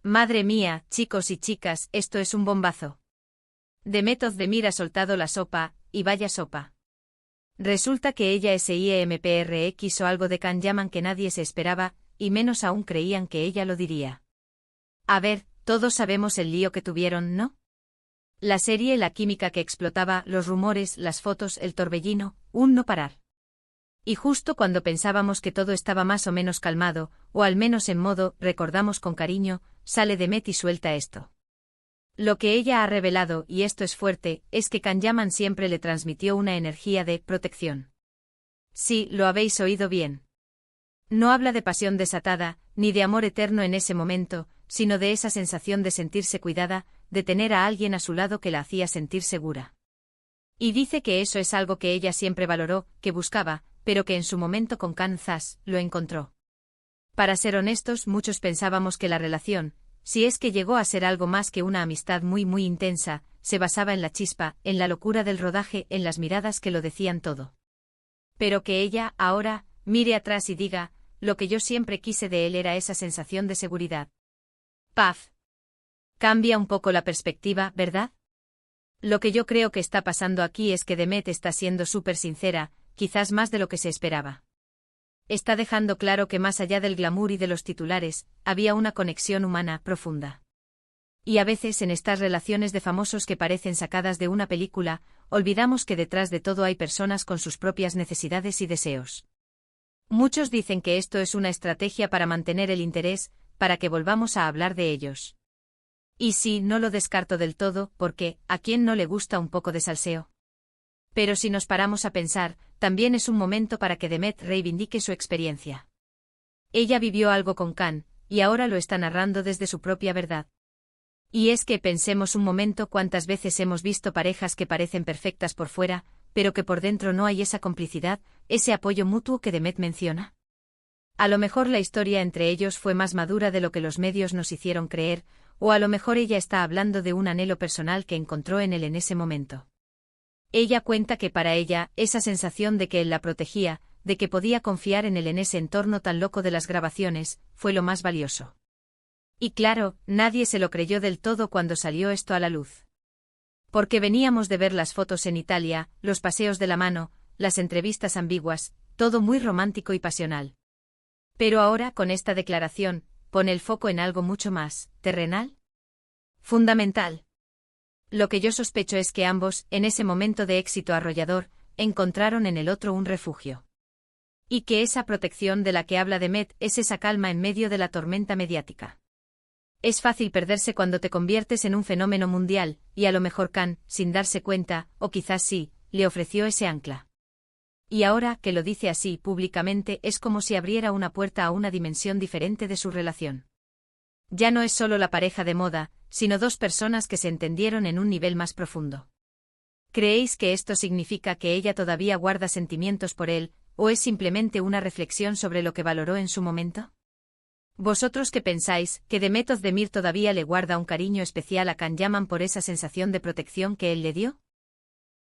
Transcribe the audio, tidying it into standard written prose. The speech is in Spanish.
Madre mía, chicos y chicas, esto es un bombazo. Demet Özdemir ha soltado la sopa, y vaya sopa. Resulta que ella es IEMPRX o algo de Can Yaman que nadie se esperaba, y menos aún creían que ella lo diría. A ver, todos sabemos el lío que tuvieron, ¿no? La serie, la química que explotaba, los rumores, las fotos, el torbellino, un no parar. Y justo cuando pensábamos que todo estaba más o menos calmado, o al menos en modo, recordamos con cariño, sale Demet y suelta esto. Lo que ella ha revelado, y esto es fuerte, es que Can Yaman siempre le transmitió una energía de protección. Sí, lo habéis oído bien. No habla de pasión desatada, ni de amor eterno en ese momento, sino de esa sensación de sentirse cuidada, de tener a alguien a su lado que la hacía sentir segura. Y dice que eso es algo que ella siempre valoró, que buscaba, pero que en su momento con Can Zas, lo encontró. Para ser honestos, muchos pensábamos que la relación, si es que llegó a ser algo más que una amistad muy muy intensa, se basaba en la chispa, en la locura del rodaje, en las miradas que lo decían todo. Pero que ella, ahora, mire atrás y diga, lo que yo siempre quise de él era esa sensación de seguridad. Paz. Cambia un poco la perspectiva, ¿verdad? Lo que yo creo que está pasando aquí es que Demet está siendo súper sincera, quizás más de lo que se esperaba. Está dejando claro que más allá del glamour y de los titulares, había una conexión humana profunda. Y a veces en estas relaciones de famosos que parecen sacadas de una película, olvidamos que detrás de todo hay personas con sus propias necesidades y deseos. Muchos dicen que esto es una estrategia para mantener el interés, para que volvamos a hablar de ellos. Y sí, no lo descarto del todo, porque, ¿a quién no le gusta un poco de salseo? Pero si nos paramos a pensar, también es un momento para que Demet reivindique su experiencia. Ella vivió algo con Can, y ahora lo está narrando desde su propia verdad. Y es que pensemos un momento cuántas veces hemos visto parejas que parecen perfectas por fuera, pero que por dentro no hay esa complicidad, ese apoyo mutuo que Demet menciona. A lo mejor la historia entre ellos fue más madura de lo que los medios nos hicieron creer, o a lo mejor ella está hablando de un anhelo personal que encontró en él en ese momento. Ella cuenta que para ella, esa sensación de que él la protegía, de que podía confiar en él en ese entorno tan loco de las grabaciones, fue lo más valioso. Y claro, nadie se lo creyó del todo cuando salió esto a la luz. Porque veníamos de ver las fotos en Italia, los paseos de la mano, las entrevistas ambiguas, todo muy romántico y pasional. Pero ahora, con esta declaración, pone el foco en algo mucho más, terrenal. Fundamental. Lo que yo sospecho es que ambos, en ese momento de éxito arrollador, encontraron en el otro un refugio. Y que esa protección de la que habla Demet es esa calma en medio de la tormenta mediática. Es fácil perderse cuando te conviertes en un fenómeno mundial, y a lo mejor Can, sin darse cuenta, o quizás sí, le ofreció ese ancla. Y ahora que lo dice así públicamente es como si abriera una puerta a una dimensión diferente de su relación. Ya no es solo la pareja de moda, sino dos personas que se entendieron en un nivel más profundo. ¿Creéis que esto significa que ella todavía guarda sentimientos por él, o es simplemente una reflexión sobre lo que valoró en su momento? ¿Vosotros qué pensáis, que Demet Özdemir todavía le guarda un cariño especial a Can Yaman por esa sensación de protección que él le dio?